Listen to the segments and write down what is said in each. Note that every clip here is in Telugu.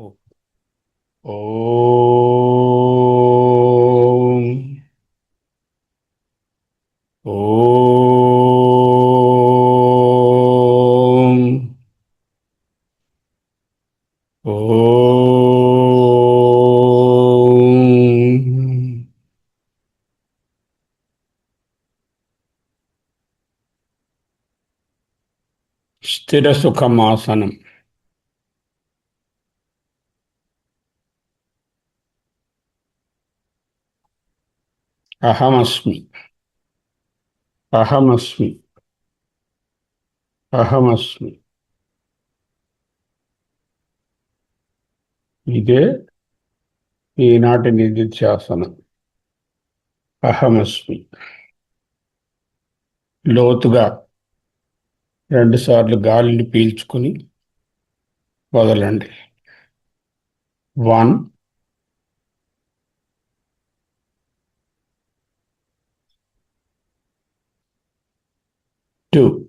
ఓ- ఓం ఓం ఓం స్థిర సుఖమాసనం. అహమస్మి. అహమస్మి. అహమస్మి. ఇదే ఈనాటి నిధిధ్యాసనం. అహమస్మి. లోతుగా రెండుసార్లు గాలిని పీల్చుకుని వదలండి. 1, 2.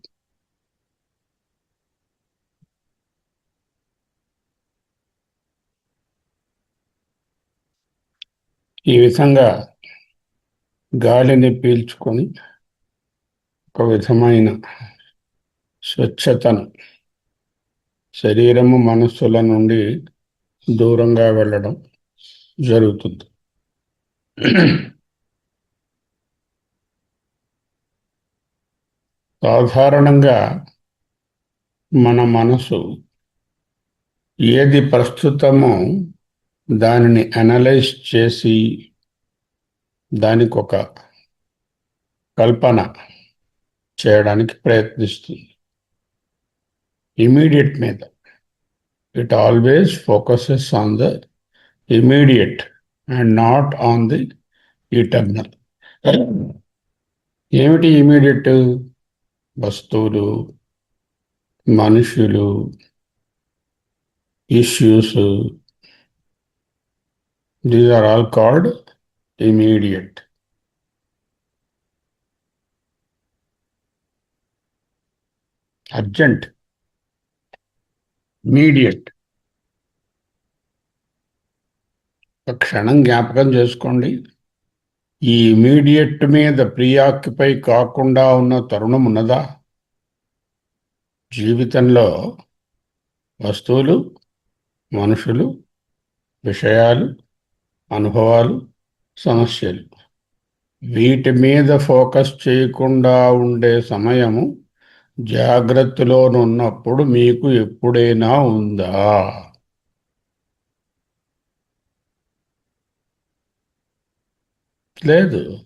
ఈ విధంగా గాలిని పీల్చుకొని ఒక విధమైన స్వచ్ఛతను శరీరము మనస్సుల నుండి దూరంగా వెళ్ళడం జరుగుతుంది. సాధారణంగా మన మనసు ఏది ప్రస్తుతమో దానిని అనలైజ్ చేసి దానికి ఒక కల్పన చేయడానికి ప్రయత్నిస్తుంది. ఇమీడియట్ మీద it always focuses on the immediate and not on the eternal. ఏమిటి ఇమీడియట్? వస్తువులు, మనుషులు, issues. These are all called immediate. Urgent, immediate. ఒక క్షణం జ్ఞాపకం చేసుకోండి. ఈ ఇమీడియట్ మీద ప్రియాక్యుపై కాకుండా ఉన్న తరుణం ఉన్నదా? జీవితంలో వస్తువులు, మనుషులు, విషయాలు, అనుభవాలు, సమస్యలు, వీటి మీద ఫోకస్ చేయకుండా ఉండే సమయము జాగ్రత్తలోనున్నప్పుడు మీకు ఎప్పుడైనా ఉందా? లేదు.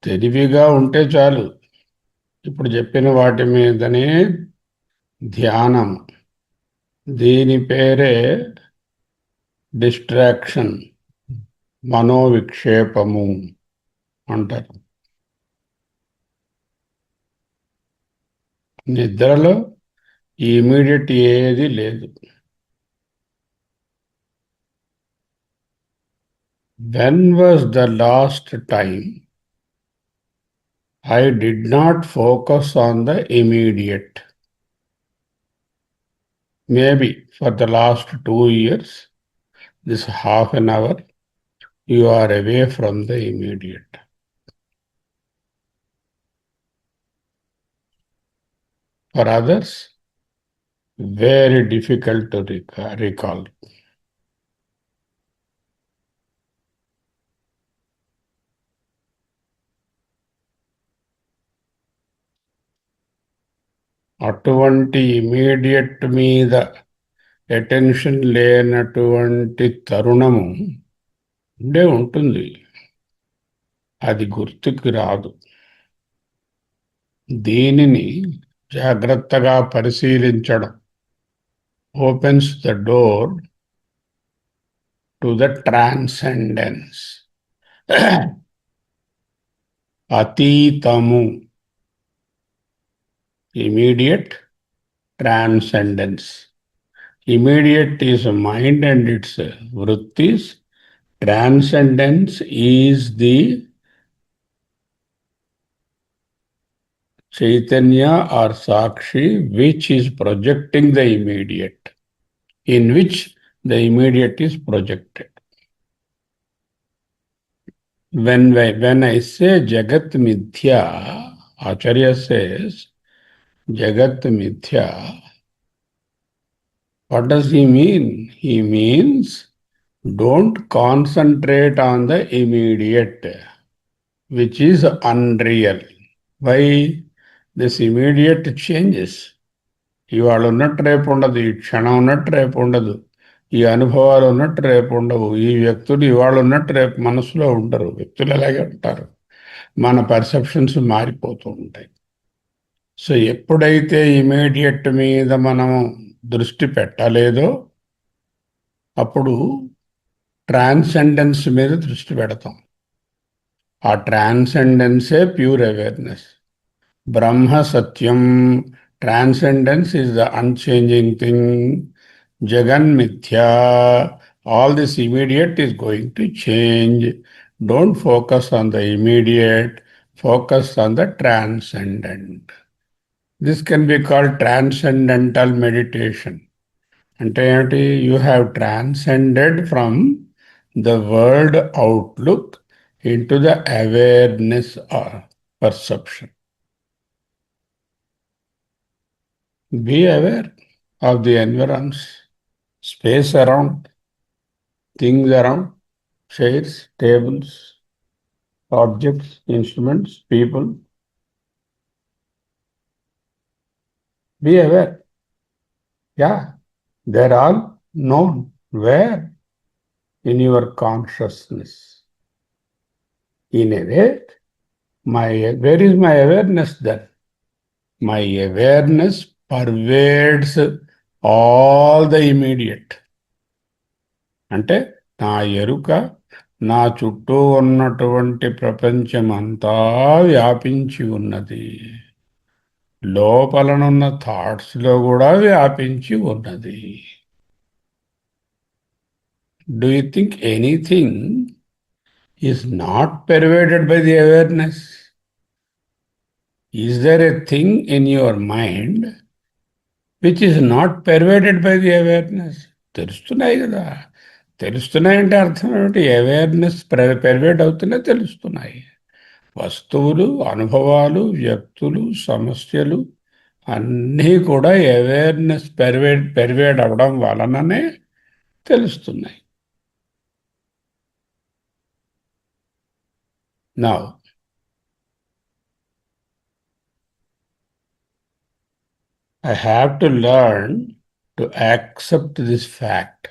తెలివిగా ఉంటే చాలు. ఇప్పుడు చెప్పిన వాటి మీదనే ధ్యానం. దీని పేరే డిస్ట్రాక్షన్, మనోవిక్షేపము అంటారు. నిద్రలో ఇమీడియట్ ఏది లేదు. When was the last time I did not focus on the immediate? Maybe for the last 2 years, this half an hour, you are away from the immediate. For others, very difficult to recall. అటువంటి ఇమీడియట్ మీద అటెన్షన్ లేనటువంటి తరుణము ఉంటుంది. అది గుర్తుకు రాదు. దీనిని జాగ్రత్తగా పరిశీలించడం opens the door to the transcendence. అతీతము, immediate, transcendence. Immediate is mind and its vrittis. Transcendence is the Chaitanya or Sakshi which is projecting the immediate, in which the immediate is projected. When I say Jagat Mithya, Acharya says Jagat Mithya, what does he mean? He means don't concentrate on the immediate, which is unreal. Why? This immediate changes. ఇవాళ ఉన్నట్టు రేపు ఉండదు, ఈ క్షణం ఉన్నట్టు రేపు ఉండదు, ఈ అనుభవాలు ఉన్నట్టు రేపు ఉండవు, ఈ వ్యక్తులు ఇవాళ ఉన్నట్టు రేపు మనసులో ఉండరు. వ్యక్తులు అలాగే ఉంటారు. మన పర్సెప్షన్స్ మారిపోతూ ఉంటాయి. సో ఎప్పుడైతే ఇమీడియట్ మీద మనం దృష్టి పెట్టలేదో అప్పుడు ట్రాన్సెండెన్స్ మీద దృష్టి పెడతాం. ఆ ట్రాన్సెండెన్సే ప్యూర్ అవేర్నెస్. బ్రహ్మ సత్యం, transcendence is the unchanging thing. Jagan Mithya, all this immediate is going to change. Don't focus on the immediate, focus on the transcendent. This can be called transcendental meditation. అంటే ఏంటి? You have transcended from the world outlook into the awareness or perception. Be aware of the environs, space around, things around, chairs, tables, objects, instruments, people. Be aware. Yeah, they're all known. Where? In your consciousness. In a way, where is my awareness then? My awareness pervades all the immediate. అంటే నా ఎరుక నా చుట్టూ ఉన్నటువంటి ప్రపంచమంతా వ్యాపించి ఉన్నది. లోపలనున్న థాట్స్లో కూడా వ్యాపించి ఉన్నది. Do you think anything is not pervaded by the awareness? Is there a thing in your mind which is not pervaded by the awareness? తెలుస్తున్నాయి కదా. తెలుస్తున్నాయంటే అర్థం ఏమిటి? అవేర్నెస్ పెర్వేడ్ అవుతూనే తెలుస్తున్నాయి. వస్తువులు, అనుభవాలు, వ్యక్తులు, సమస్యలు అన్నీ కూడా అవేర్నెస్ పెర్వేడ్ అవడం వలననే తెలుస్తున్నాయి. Now I have to learn to accept this fact.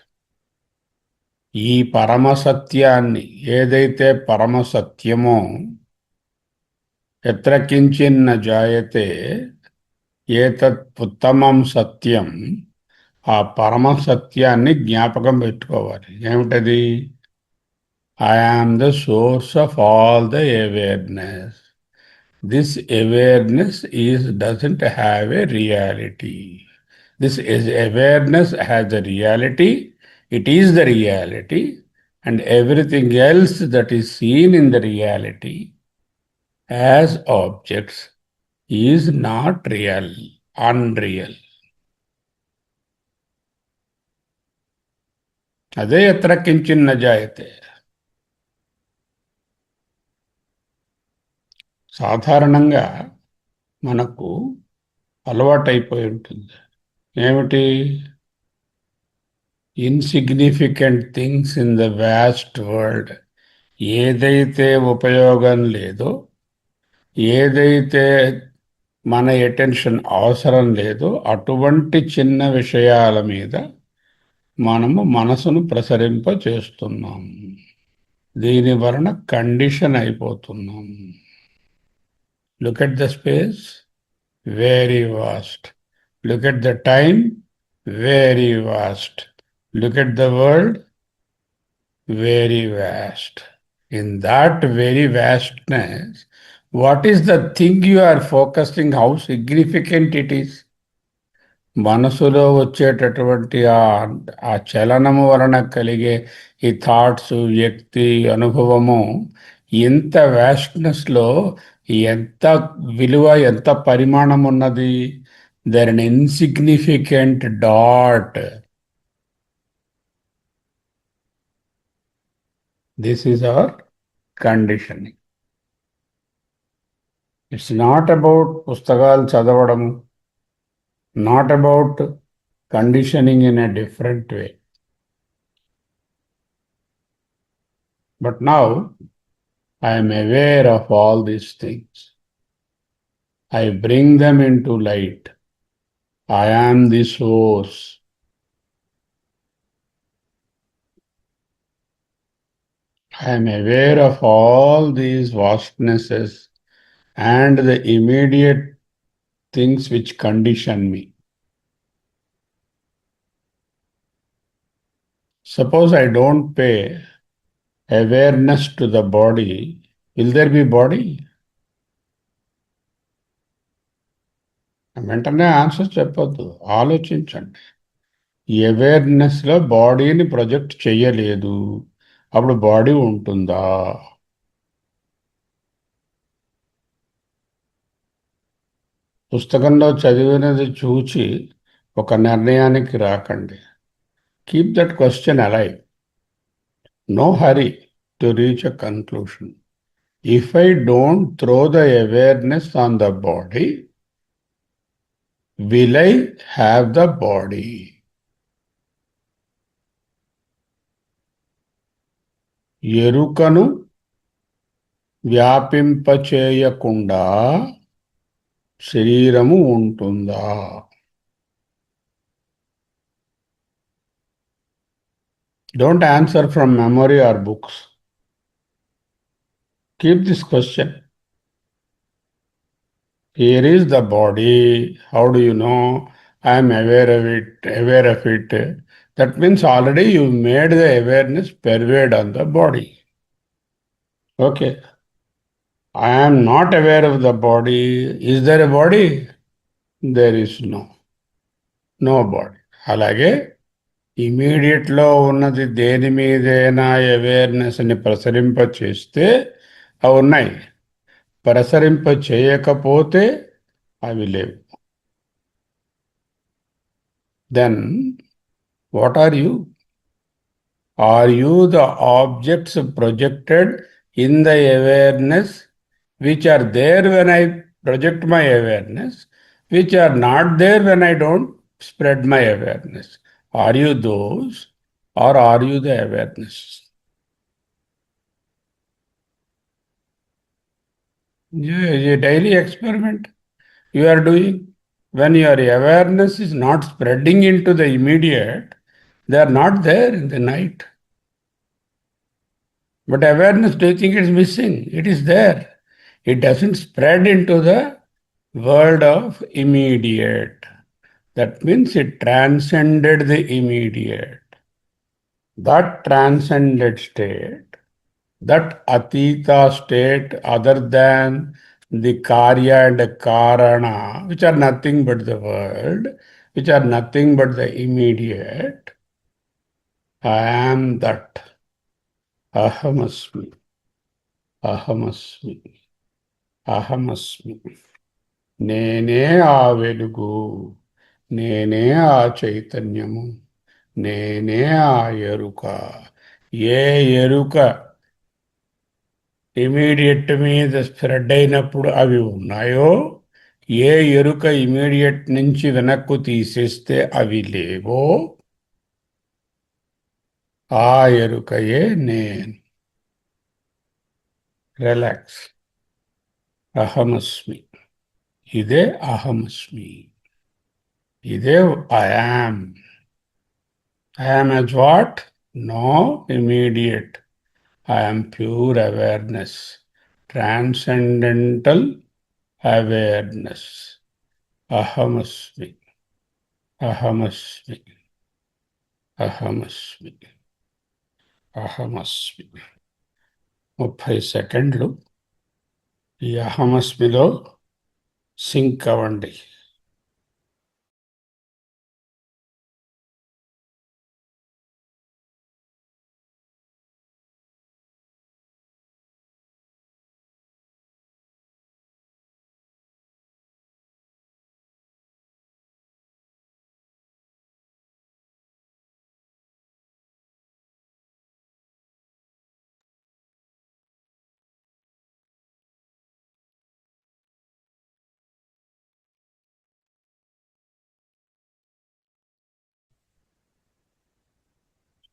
ఈ పరమసత్యాన్ని, ఏదైతే పరమసత్యమో, ఎత్ర కించిన్న జాయతే ఏతత్ ఉత్తమం సత్యం, ఆ పరమసత్యాన్ని జ్ఞాపకం పెట్టుకోవాలి. ఏమిటది? I am the source of all the awareness. This awareness doesn't have a reality. This awareness has a reality. It is the reality, and everything else that is seen in the reality as objects is not real, unreal. అదే ఎత్ర కించిన్న జాయతే. సాధారణంగా మనకు అలవాటైపోయి ఉంటుంది. ఏమిటి? Insignificant things in the vast world. ఏదైతే ఉపయోగం లేదో, ఏదైతే మన అటెన్షన్ అవసరం లేదో అటువంటి చిన్న విషయాల మీద మనము మనసును ప్రసరింప చేస్తున్నాం. దీని వలన కండిషన్ అయిపోతున్నాం. Look at the space, very vast. Look at the time, very vast. Look at the world, very vast. In that very vastness, what is the thing you are focusing? How significant it is? మనసులో వచ్చేటటువంటి ఆ చలనము వలన కలిగే ఈ థాట్స్, వ్యక్తి, అనుభవము ఎంత వ్యాస్ట్నెస్లో, ఎంత విలువ, ఎంత పరిమాణం ఉన్నది. They're an insignificant dot. This is our conditioning. It's not about పుస్తకాలు చదవడం, not about conditioning in a different way. But now I am aware of all these things. I bring them into light. I am the source. I am aware of all these vastnesses and the immediate things which condition me. Suppose I don't pay awareness to the body, will there be body? వెంటనే ఆన్సర్ చెప్పొద్దు, ఆలోచించండి. అవేర్నెస్లో బాడీని ప్రొజెక్ట్ చెయ్యలేదు, అప్పుడు బాడీ ఉంటుందా? పుస్తకంలో చదివినది చూచి ఒక నిర్ణయానికి రాకండి. Keep that question alive. No hurry to reach a conclusion. If I don't throw the awareness on the body, will I have the body? ఎరుకను వ్యాపింపచేయకుండా శరీరము ఉంటుందా? Don't answer from memory or books. Keep this question. Here is the body. How do you know? I am aware of it, aware of it. That means already you made the awareness pervade on the body. Okay. I am not aware of the body. Is there a body? There is no body. అలాగే ఇమీడియట్లో ఉన్నది దేని మీదైనా అవేర్నెస్ని ప్రసరింప చేస్తే అవి ఉన్నాయి, ప్రసరింప చేయకపోతే అవి లేవు. Then what are you? Are you the objects projected in the awareness which are there when I project my awareness, which are not there when I don't spread my awareness? Are you those or are you the awareness? A daily experiment you are doing. When your awareness is not spreading into the immediate, they are not there in the night. But awareness, do you think it's missing? It is there. It doesn't spread into the world of immediate. That means it transcended the immediate. That transcended state, that atita state other than the karya and karana, which are nothing but the world, which are nothing but the immediate, I am that. Ahamasmi. Ahamasmi. అహమస్మి. నేనే ఆ వెలుగు, నేనే ఆ చైతన్యము, నేనే ఆ ఎరుక. ఏ ఎరుక ఇమీడియట్ మీద స్ప్రెడ్ అయినప్పుడు అవి ఉన్నాయో, ఏ ఎరుక ఇమీడియట్ నుంచి వెనక్కు తీసేస్తే అవి లేవో, ఆ ఎరుకయే నేను. రిలాక్స్. అహమస్మి. ఇదే అహమస్మి. ఇదే I am. I am as what? No immediate. I am pure awareness. Transcendental awareness. Ahamasmi. Ahamasmi. Ahamasmi. Ahamasmi. 30 సెకండ్లు ఈ అహమస్మిలో సింక్ అవ్వండి.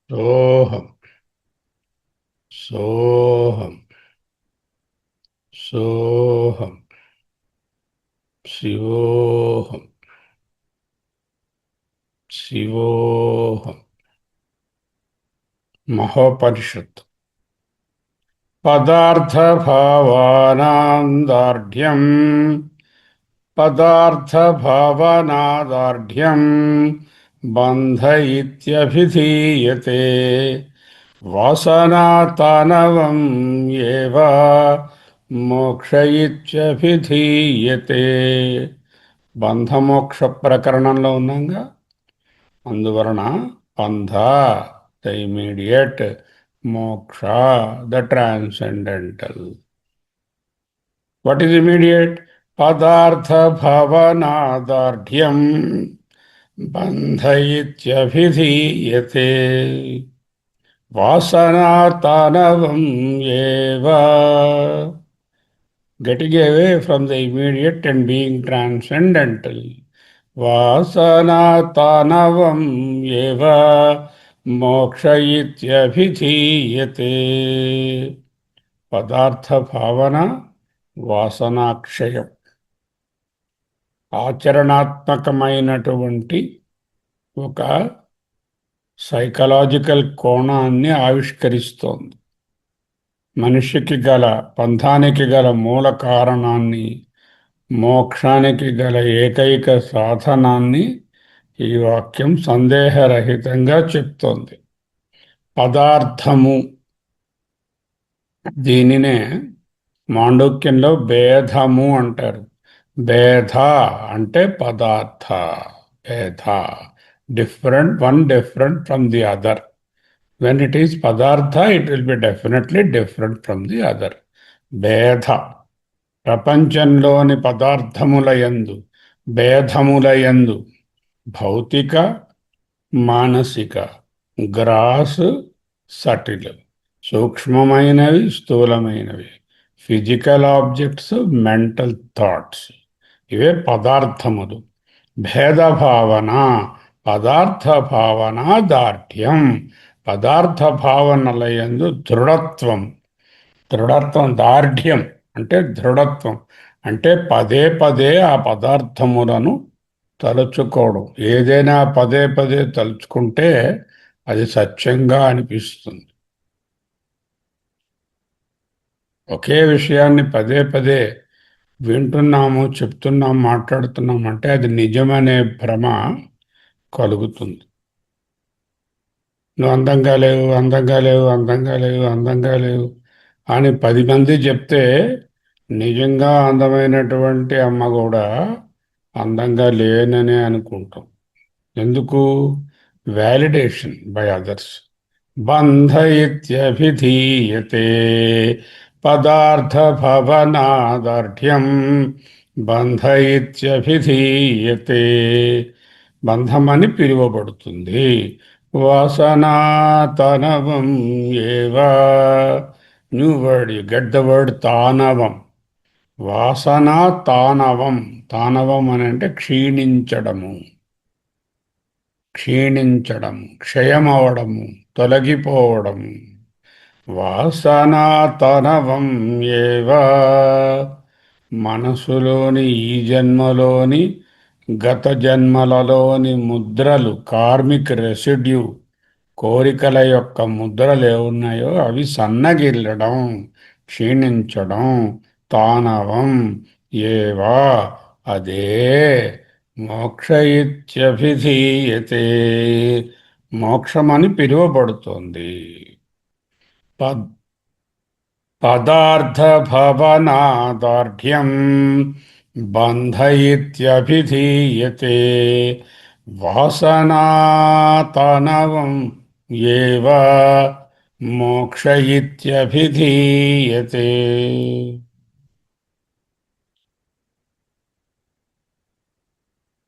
సోహం సోహం సోహం శివోహం శివోహం. మహోపనిషత్. పదార్థభావానాం దార్ఢ్యం పదార్థభావనాదార్ఢ్యం బంధ ఇత్యభిధీయతే. వాసనాతానవం ఏవ మోక్ష ఇత్యభిధీయతే. బంధమోక్ష ప్రకరణంలో ఉన్నాగా. అందువలన బంధ ద ఇమీడియట్, మోక్ష the transcendental. What is immediate? పదార్థ భవనాదార్ఢ్యం బంధ ఇత్యభిధీయతే. వాసనాతానవం ఏవ. Getting away from the immediate and being transcendental. వాసనాతానవం ఏవ మోక్ష ఇత్యభిధీయతే. పదార్థ భావన వాసనాక్షయం ఆచరణాత్మకమైనటువంటి ఒక సైకలాజికల్ కోణాన్ని ఆవిష్కరిస్తోంది. మనిషికి గల బంధానికి గల మూల కారణాన్ని, మోక్షానికి గల ఏకైక సాధనాన్ని ఈ వాక్యం సందేహరహితంగా చెప్తోంది. పదార్థము, దీనినే మాండూక్యంలో భేదము అంటారు. భేద అంటే పదార్థ. భేద, different, one different from the other. When it is పదార్థ, it will be definitely different from the other. భేద. ప్రపంచంలోని పదార్థములయందు, భేదములయందు భౌతిక, మానసిక, గ్రాస్, సటిల్, సూక్ష్మమైనవి, స్థూలమైనవి, ఫిజికల్ ఆబ్జెక్ట్స్, మెంటల్ థాట్స్, ఇవే పదార్థములు. భేదభావన, పదార్థ భావన దార్ఢ్యం, పదార్థ భావనలయందు దృఢత్వం. దృఢత్వం, దార్ఢ్యం అంటే దృఢత్వం, అంటే పదే పదే ఆ పదార్థములను తలుచుకోవడం. ఏదైనా పదే పదే తలుచుకుంటే అది సత్యంగా అనిపిస్తుంది. ఒకే విషయాన్ని పదే పదే వింటున్నాము, చెప్తున్నాము, మాట్లాడుతున్నాము అంటే అది నిజమనే భ్రమ కలుగుతుంది. నువ్వు అందంగా లేవు, అందంగా లేవు, అందంగా లేవు, అందంగా లేవు అని 10 మంది చెప్తే నిజంగా అందమైనటువంటి అమ్మ కూడా అందంగా లేననే అనుకుంటాం. ఎందుకు? Validation by others. బంధ ఇత్యభిధీయతే. పదార్థ భవనాదార్ఢ్యం బంధ ఇత్యభిధీయతే. బంధమని పిలువబడుతుంది. వాసనాతనవం ఏవ. New word, you get the word తానవం. వాసనా తానవం. తానవం అని అంటే క్షీణించడము, క్షీణించడము, క్షయమవడము, తొలగిపోవడము. వాసనాతనవం ఏవ. మనసులోని ఈ జన్మలోని, గత జన్మలలోని ముద్రలు, కార్మిక్ రెసిడ్యూ, కోరికల యొక్క ముద్రలు ఏమున్నాయో అవి సన్నగిల్లడం, క్షీణించడం. తానవం ఏవా, అదే మోక్ష ఇత్యభిధీయతే. మోక్షమని పిలువబడుతోంది. పద్ పదార్థభవనాదార్ఢ్యం బంధ ఇత్యభిధీయతే. వాసనాతనవం ఏవ మోక్ష ఇత్యభిధీయతే.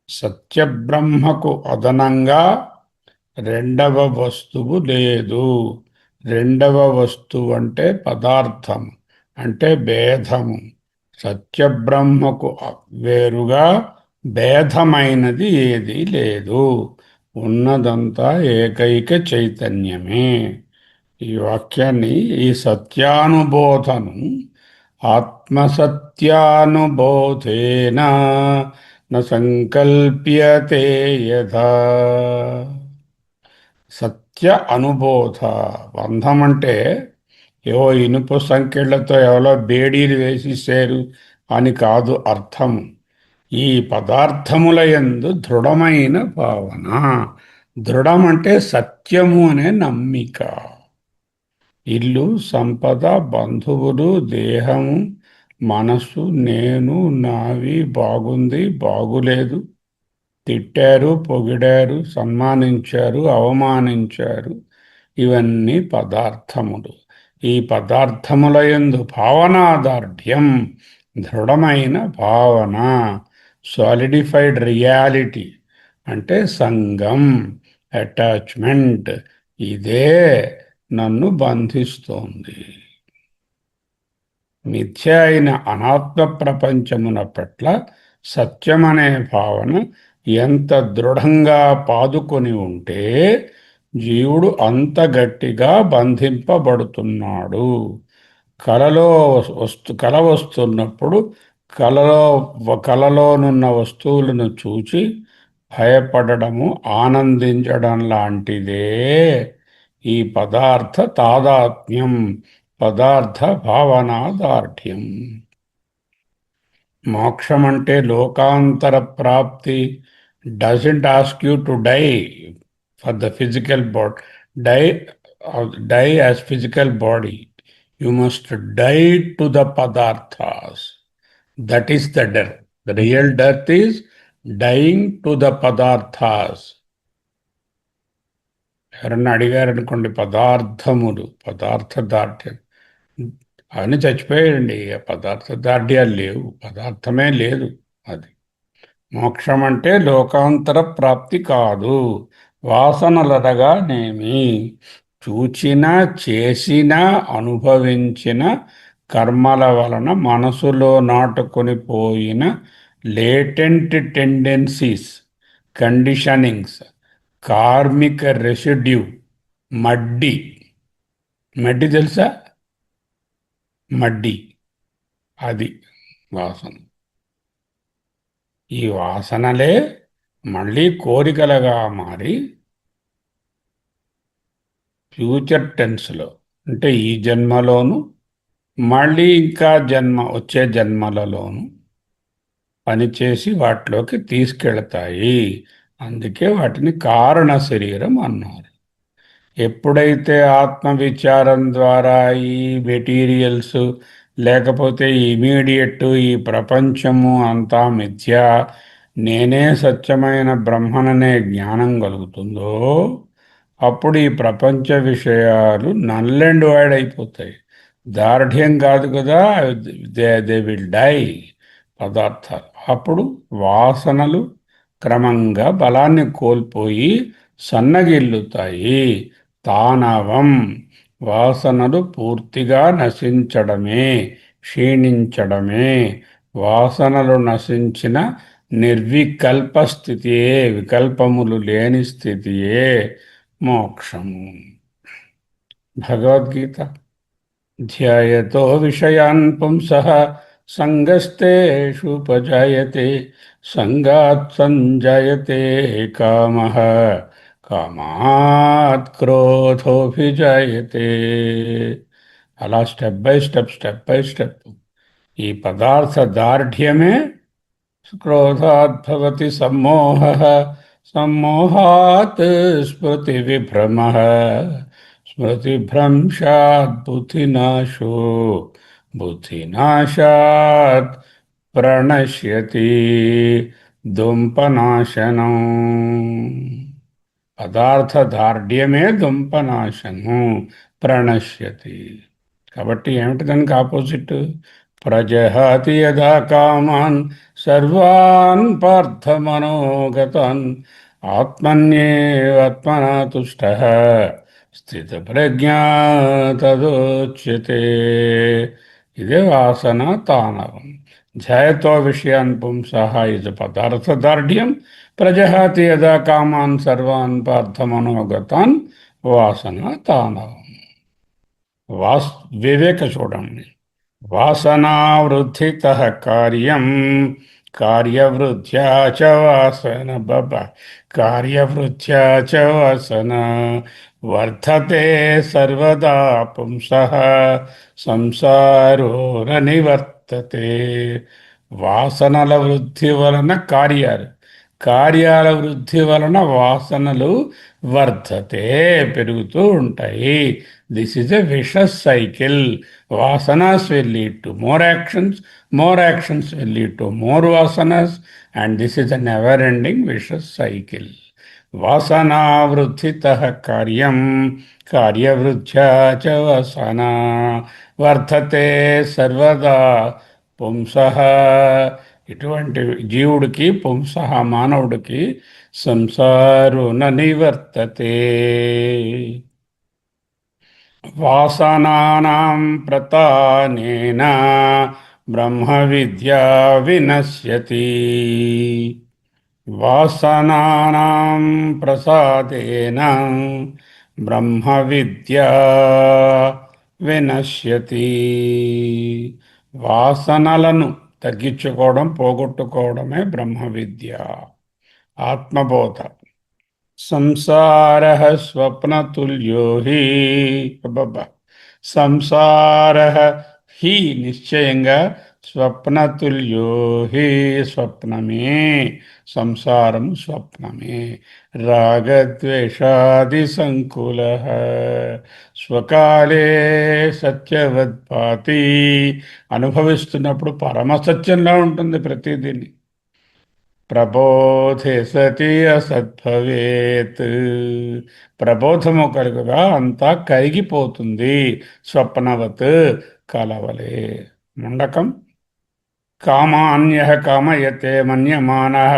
సత్యబ్రహ్మకు అదనంగా రెండవ వస్తువు లేదు. రెండవ వస్తువు అంటే పదార్థం, అంటే భేదము. సత్యబ్రహ్మకు వేరుగా భేదమైనది ఏదీ లేదు. ఉన్నదంతా ఏకైక చైతన్యమే. ఈ వాక్యాన్ని, ఈ సత్యానుబోధను ఆత్మసత్యానుబోధేన న సంకల్ప్యతే యథా. సత్య అనుబోధ. బంధం అంటే ఏవో ఇనుప సంకెళ్లతో ఎవరో బేడీలు వేసిస్తారు అని కాదు అర్థం. ఈ పదార్థముల యందు దృఢమైన భావన. దృఢం అంటే సత్యము అనే నమ్మిక. ఇల్లు, సంపద, బంధువులు, దేహము, మనస్సు, నేను, నావి, బాగుంది, బాగులేదు, తిట్టారు, పొగిడారు, సన్మానించారు, అవమానించారు, ఇవన్నీ పదార్థములు. ఈ పదార్థముల యందు భావనాదార్ఢ్యం, దృఢమైన భావన, సాలిడిఫైడ్ రియాలిటీ అంటే సంగం, అటాచ్మెంట్, ఇదే నన్ను బంధిస్తోంది. మిథ్య అయిన అనాత్మ ప్రపంచమున పట్ల సత్యమనే భావన ఎంత దృఢంగా పాదుకొని ఉంటే జీవుడు అంత గట్టిగా బంధింపబడుతున్నాడు. కల వస్తున్నప్పుడు కలలోనున్న వస్తువులను చూచి భయపడము, ఆనందించడం లాంటిదే ఈ పదార్థ తాదాత్మ్యం, పదార్థ భావనాదార్ఢ్యం. మోక్షం అంటే లోకాంతర ప్రాప్తి. Doesn't ask you to die for the physical body, die die as physical body. You must die to the పదార్థాస్. That is the death. The real death is dying to the పదార్థాస్. ఎవరన్నా అడిగారనుకోండి, పదార్థములు, పదార్థ దార్ఢ్యం అవన్నీ చచ్చిపోయాయండి. పదార్థ దార్ఢ్యాలు లేవు, పదార్థమే లేదు. అది మోక్షం అంటే లోకాంతర ప్రాప్తి కాదు. వాసనలనగానేమి చూచిన, చేసిన, అనుభవించిన కర్మల వలన మనసులో నాటుకొని పోయిన లేటెంట్ టెండెన్సీస్, కండిషనింగ్స్, కార్మిక రెసిడ్యూ. మడ్డి, మడ్డి తెలుసా? మడ్డి, అది వాసన. ఈ వాసనలే మళ్ళీ కోరికలుగా మారి ఫ్యూచర్ టెన్స్లో అంటే ఈ జన్మలోను, మళ్ళీ ఇంకా వచ్చే జన్మలలోను పనిచేసి వాటిలోకి తీసుకెళ్తాయి. అందుకే వాటిని కారణ శరీరం అన్నారు. ఎప్పుడైతే ఆత్మవిచారం ద్వారా ఈ మెటీరియల్స్, లేకపోతే ఇమీడియట్ ఈ ప్రపంచము అంతా మిథ్య, నేనే సత్యమైన బ్రహ్మననే జ్ఞానం కలుగుతుందో అప్పుడు ఈ ప్రపంచ విషయాలు నల్ అండ్ వైడ్ అయిపోతాయి. దార్ఢ్యం కాదు కదా, దే విల్ డై పదార్థాలు. అప్పుడు వాసనలు క్రమంగా బలాన్ని కోల్పోయి సన్నగిల్లుతాయి. తానవం, వాసనలు పూర్తిగా నశించడమే, క్షీణించడమే. వాసనలు నశించిన నిర్వికల్ప స్థితియే, వికల్పములు లేని స్థితియే మోక్షము. భగవద్గీత. ధ్యాయతో విషయాన్ పుంసః సంగస్తేషుపజాయతే, సంగాత్ సంజాయతే కామః, కామాత్ క్రోధోభిజాయతే. అలా స్టెప్ బై స్టెప్ ఈ పదార్థ దార్ఢ్యమే క్రోధాత్ భవతి సమ్మోహః, సమ్మోహాత్ స్మృతి విభ్రమః, స్మృతిభ్రంశాత్ బుద్ధినాశో, బుద్ధినాశాత్ ప్రణశ్యతి దుంపనాశనం. పదార్థ దార్ఢ్యమే దుంపనాశనం, ప్రణశ్యతి. కాబట్టి ఏమిటి దానికి ఆపోజిట్? ప్రజహాతి యదా కామాన్ సర్వాన్ పార్థమనోగతాన్, ఆత్మన్యేవాత్మనా తుష్టః స్థితప్రజ్ఞా తదోచ్యతే. ఇదే వాసన తానవం. ధ్యాయతో విషయాన్ పుంసః ఇజ్ పదార్థదార్ఢ్యం ప్రజహాతి యదా కామాన్ సర్వాన్ పార్థమనోగతాన్ వాసన తానవం. వాస్ వివేక చూడండి. వాసనావృద్ధితః కార్యం కార్యవృద్ధ్యా చ వాసన కార్యవృద్ధ్యా చ వాసన వర్ధతే సర్వదా పుంసః సంసారో న నివర్తతే. వాసనల వృద్ధి వలన కార్యాలు, కార్యాల వృద్ధి వలన వాసనలు వర్ధతే పెరుగుతూ ఉంటాయి. This is a wishes cycle. Vasanas will lead to more actions will lead to more vasanas, and this is a never-ending vicious cycle. Vasana vruddhitah karyam karyavruddhya cha vasana వర్ధతే సర్వదా పుంసః. ఇటువంటి జీవుడికి పుంసః మానవుడికి సంసారో న నివర్తతే. వాసనానాం ప్రతానేన బ్రహ్మ విద్యా వినశ్యతి. వాసనానాం ప్రసాదేన బ్రహ్మ విద్యా వినశ్యతి. వాసనలను తగ్గించుకోవడం, పోగొట్టుకోవడమే బ్రహ్మ విద్య, ఆత్మబోధ. సంసార స్వప్నతుల్యో హి సంసార హి నిశ్చయంగా స్వప్నతుల్యో హి స్వప్నమే, సంసారం స్వప్నమే. రాగద్వేషాది సంకుల స్వకాలే సత్యవద్భాతి. అనుభవిస్తున్నప్పుడు పరమసత్యంలా ఉంటుంది ప్రతిదీని. ప్రబోధే సతి అసద్భవేత్. ప్రబోధము కలుగుగా అంతా కరిగిపోతుంది. స్వప్నవత్ కలవలే. ముండకం. కామాన్యః కామయతే మన్యమానః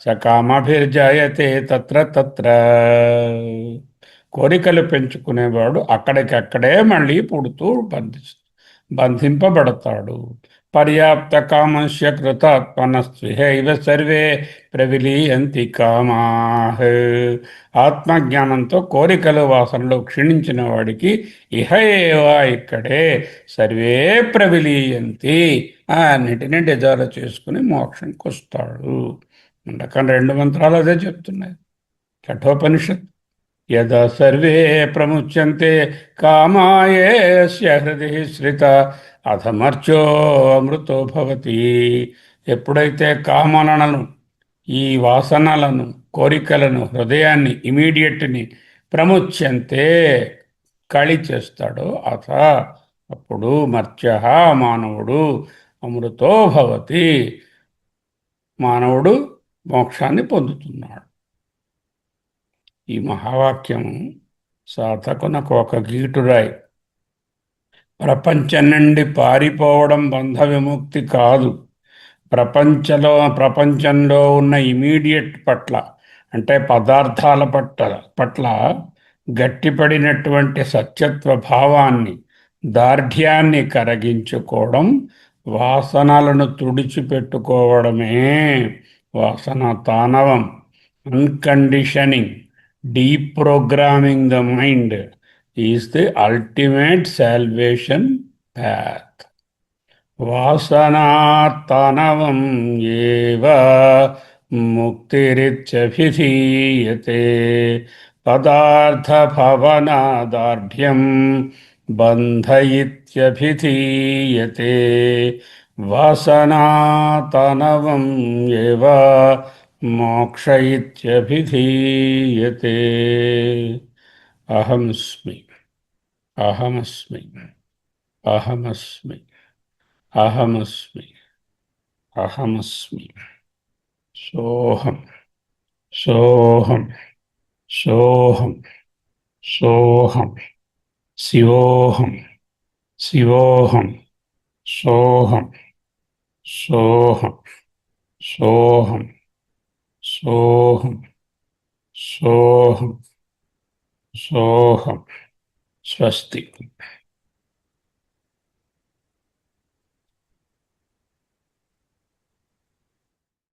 స కామభిర్జాయతే తత్ర తత్ర. కోరికలు పెంచుకునేవాడు అక్కడికక్కడే మళ్ళీ పుడుతూ బంధింపబడతాడు. పర్యాప్త కామస్య కృతాత్మనస్త్విహైవ సర్వే ప్రవిలీయంతి కామాః. ఆత్మజ్ఞానంతో కోరికలు వాసనలు క్షీణించిన వాడికి ఇహేవ ఇక్కడే సర్వే ప్రవిలీయంతి, అన్నిటినీ డిజాల్వ్ చేసుకుని మోక్షంకి వస్తాడు. అందుకని 2 మంత్రాలు అదే చెప్తున్నాయి. కఠోపనిషత్. యదా సర్వే ప్రముచ్యంతే కామాయేస్య హృది శ్రిత అధమర్చో అమృతో భవతి. ఎప్పుడైతే కామనలను, ఈ వాసనలను, కోరికలను, హృదయాన్ని, ఇమీడియట్ని ప్రముచ్యంతే ఖాళీ చేస్తాడో అథ అప్పుడు మర్త్య మానవుడు అమృతో భవతి, మానవుడు మోక్షాన్ని పొందుతున్నాడు. ఈ మహావాక్యం సాధకునకు ఒక గీటురాయి. ప్రపంచం నుండి పారిపోవడం బంధ విముక్తి కాదు. ప్రపంచంలో ఉన్న ఇమీడియట్ పట్ల, అంటే పదార్థాల పట్ల గట్టిపడినటువంటి సత్యత్వ భావాన్ని, దార్ఢ్యాన్ని కరగించుకోవడం, వాసనలను తుడిచిపెట్టుకోవడమే వాసన తానవం. అన్కండిషనింగ్, deprogramming the mind is the ultimate salvation path. వాసనాతనవం ఏవ ముక్తిరిత్యభిధీయతే. పదార్థభవనాదార్ఢ్యం బంధ ఇత్యభిధీయతే. వాసనాతనవం ఏవ మోక్ష ఇత్యభిధీయతే. అహమస్మి అహమస్మి అహమస్మి అహమస్మి అహమస్మి. సోహం సోహం సోహం సోహం. శివోహం శివోహం సోహం సోహం సోహం సోహం సోహం సోహం. స్వస్తి.